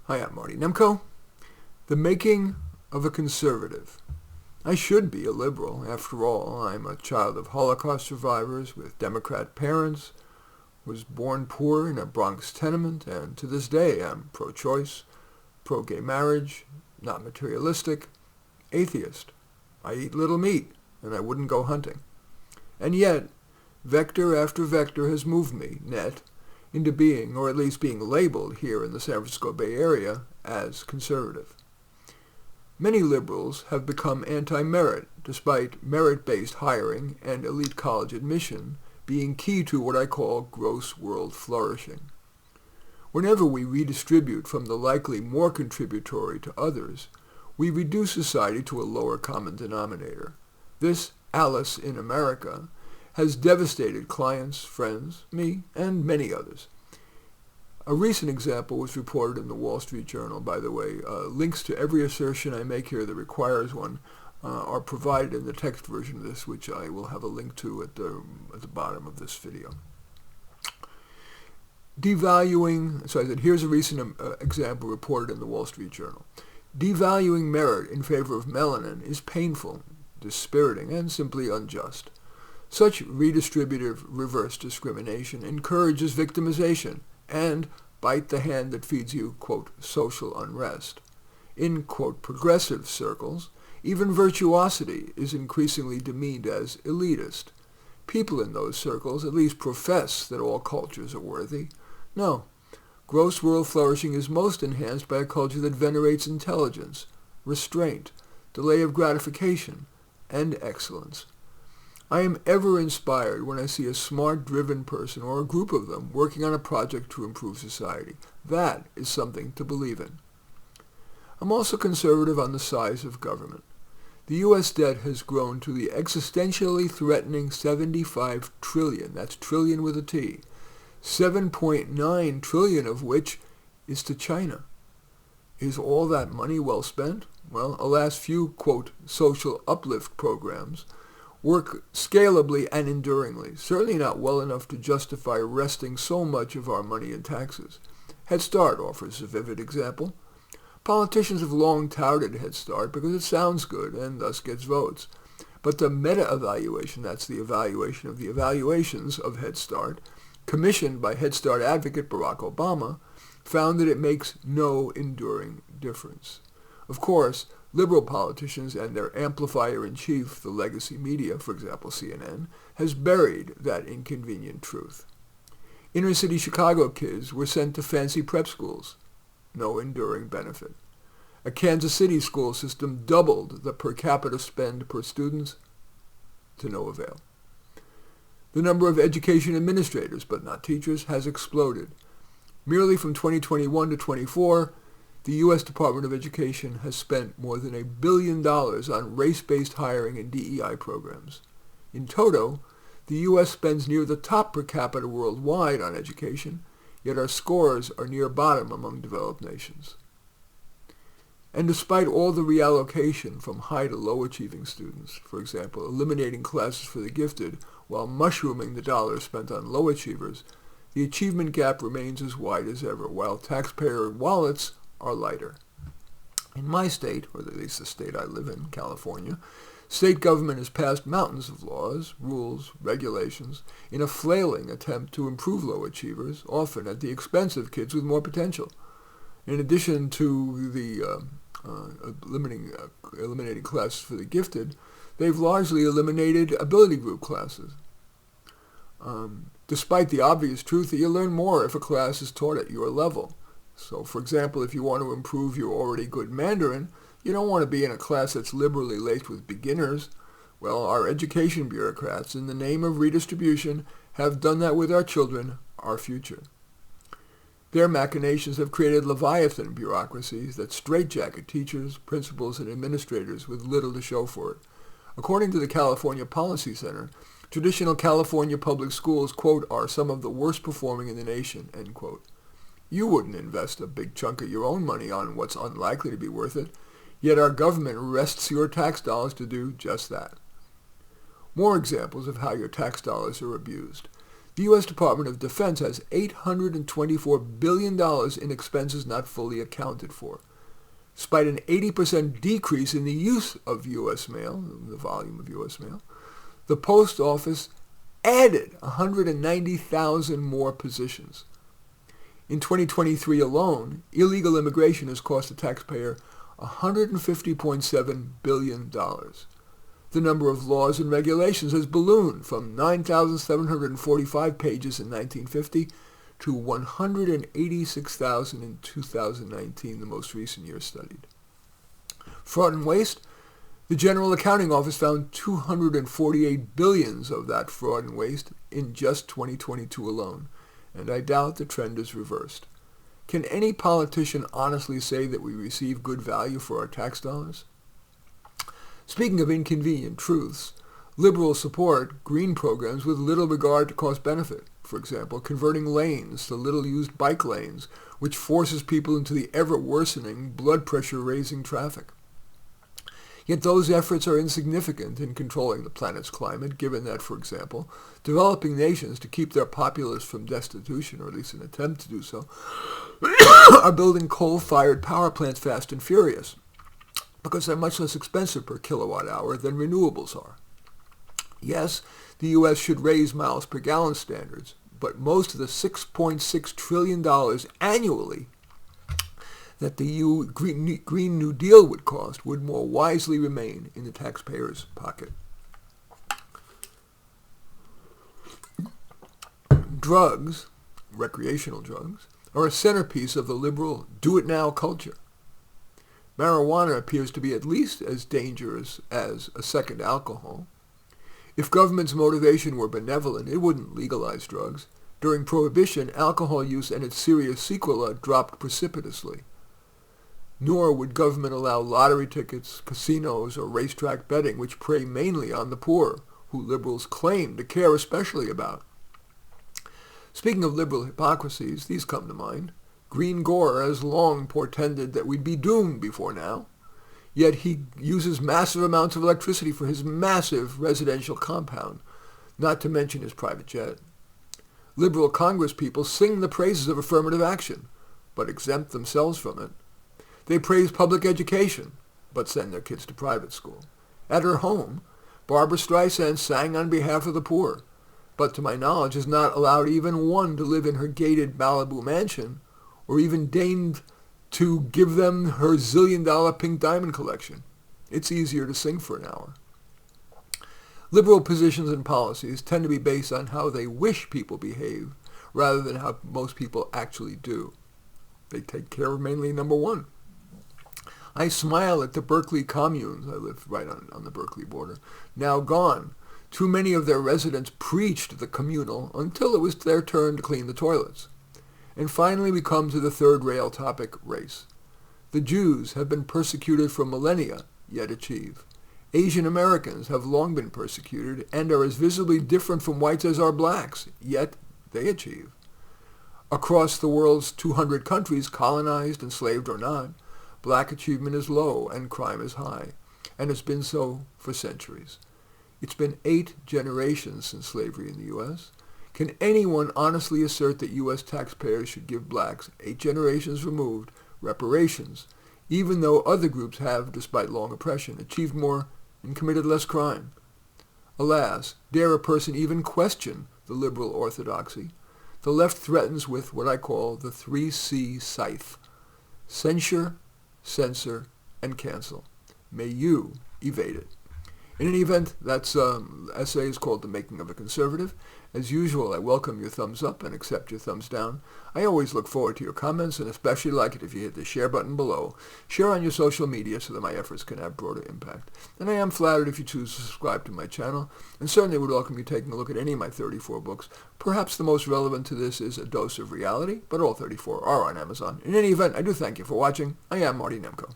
Hi, I'm Marty Nemko. The making of a conservative. I should be a liberal. After all, I'm a child of Holocaust survivors with Democrat parents, was born poor in a Bronx tenement, and to this day I'm pro-choice, pro-gay marriage, not materialistic, atheist. I eat little meat, and I wouldn't go hunting. And yet, vector after vector has moved me, net, into being, or at least being labeled here in the San Francisco Bay Area, as conservative. Many liberals have become anti-merit, despite merit-based hiring and elite college admission being key to what I call gross world flourishing. Whenever we redistribute from the likely more contributory to others, we reduce society to a lower common denominator. This Alice in America has devastated clients, friends, me, and many others. A recent example was reported in the Wall Street Journal, by the way. Links to every assertion I make here that requires one are provided in the text version of this, which I will have a link to at the bottom of this video. Here's a recent example reported in the Wall Street Journal. Devaluing merit in favor of melanin is painful, dispiriting, and simply unjust. Such redistributive reverse discrimination encourages victimization and bite the hand that feeds you, quote, social unrest. In, quote, progressive circles, even virtuosity is increasingly demeaned as elitist. People in those circles at least profess that all cultures are worthy. No, gross world flourishing is most enhanced by a culture that venerates intelligence, restraint, delay of gratification, and excellence. I am ever inspired when I see a smart, driven person or a group of them working on a project to improve society. That is something to believe in. I'm also conservative on the size of government. The U.S. debt has grown to the existentially threatening $75 trillion. That's trillion with a T. $7.9 trillion of which is to China. Is all that money well spent? Well, alas, few, quote, social uplift programs work scalably and enduringly, certainly not well enough to justify wresting so much of our money in taxes. Head Start offers a vivid example. Politicians have long touted Head Start because it sounds good and thus gets votes. But the meta-evaluation, that's the evaluation of the evaluations of Head Start, commissioned by Head Start advocate Barack Obama, found that it makes no enduring difference. Of course, liberal politicians and their amplifier-in-chief, the legacy media, for example CNN, has buried that inconvenient truth. Inner-city Chicago kids were sent to fancy prep schools. No enduring benefit. A Kansas City school system doubled the per capita spend per student, to no avail. The number of education administrators, but not teachers, has exploded. Merely from 2021 to 24, the U.S. Department of Education has spent more than $1 billion on race-based hiring and DEI programs. In toto, the U.S. spends near the top per capita worldwide on education, yet our scores are near bottom among developed nations. And despite all the reallocation from high to low-achieving students, for example, eliminating classes for the gifted while mushrooming the dollars spent on low achievers, the achievement gap remains as wide as ever, while taxpayer wallets are lighter. In my state, or at least the state I live in, California, state government has passed mountains of laws, rules, regulations, in a flailing attempt to improve low achievers, often at the expense of kids with more potential. In addition to the eliminating classes for the gifted, they've largely eliminated ability group classes. Despite the obvious truth that you learn more if a class is taught at your level. So, for example, if you want to improve your already good Mandarin, you don't want to be in a class that's liberally laced with beginners. Well, our education bureaucrats, in the name of redistribution, have done that with our children, our future. Their machinations have created leviathan bureaucracies that straitjacket teachers, principals, and administrators with little to show for it. According to the California Policy Center, traditional California public schools, quote, are some of the worst performing in the nation, end quote. You wouldn't invest a big chunk of your own money on what's unlikely to be worth it, yet our government wrests your tax dollars to do just that. More examples of how your tax dollars are abused. The U.S. Department of Defense has $824 billion in expenses not fully accounted for. Despite an 80% decrease in the use of U.S. mail, the volume of U.S. mail, the Post Office added 190,000 more positions. In 2023 alone, illegal immigration has cost the taxpayer $150.7 billion. The number of laws and regulations has ballooned from 9,745 pages in 1950 to 186,000 in 2019, the most recent year studied. Fraud and waste. The General Accounting Office found 248 billions of that fraud and waste in just 2022 alone, and I doubt the trend is reversed. Can any politician honestly say that we receive good value for our tax dollars? Speaking of inconvenient truths, liberals support green programs with little regard to cost-benefit. For example, converting lanes to little-used bike lanes, which forces people into the ever-worsening, blood pressure-raising traffic. Yet those efforts are insignificant in controlling the planet's climate, given that, for example, developing nations, to keep their populace from destitution, or at least an attempt to do so, are building coal-fired power plants fast and furious, because they're much less expensive per kilowatt hour than renewables are. Yes, the U.S. should raise miles per gallon standards, but most of the $6.6 trillion annually that the Green New Deal would cost would more wisely remain in the taxpayer's pocket. Drugs, recreational drugs, are a centerpiece of the liberal do-it-now culture. Marijuana appears to be at least as dangerous as a second alcohol. If government's motivation were benevolent, it wouldn't legalize drugs. During Prohibition, alcohol use and its serious sequela dropped precipitously. Nor would government allow lottery tickets, casinos, or racetrack betting, which prey mainly on the poor, who liberals claim to care especially about. Speaking of liberal hypocrisies, these come to mind. Green Gore has long portended that we'd be doomed before now, yet he uses massive amounts of electricity for his massive residential compound, not to mention his private jet. Liberal congresspeople sing the praises of affirmative action, but exempt themselves from it. They praise public education, but send their kids to private school. At her home, Barbra Streisand sang on behalf of the poor, but to my knowledge has not allowed even one to live in her gated Malibu mansion, or even deigned to give them her zillion-dollar pink diamond collection. It's easier to sing for an hour. Liberal positions and policies tend to be based on how they wish people behave, rather than how most people actually do. They take care of mainly number one. I smile at the Berkeley communes, I live right on the Berkeley border, now gone. Too many of their residents preached the communal until it was their turn to clean the toilets. And finally we come to the third rail topic, race. The Jews have been persecuted for millennia, yet achieve. Asian Americans have long been persecuted and are as visibly different from whites as are blacks, yet they achieve. Across the world's 200 countries, colonized, enslaved or not, black achievement is low and crime is high, and has been so for centuries. It's been 8 generations since slavery in the U.S. Can anyone honestly assert that U.S. taxpayers should give blacks, 8 generations removed, reparations, even though other groups have, despite long oppression, achieved more and committed less crime? Alas, dare a person even question the liberal orthodoxy? The left threatens with what I call the 3C scythe: censure, censor, and cancel. May you evade it. In any event, that essay is called The Making of a Conservative. As usual, I welcome your thumbs up and accept your thumbs down. I always look forward to your comments, and especially like it if you hit the share button below. Share on your social media so that my efforts can have broader impact. And I am flattered if you choose to subscribe to my channel, and certainly would welcome you taking a look at any of my 34 books. Perhaps the most relevant to this is A Dose of Reality, but all 34 are on Amazon. In any event, I do thank you for watching. I am Marty Nemko.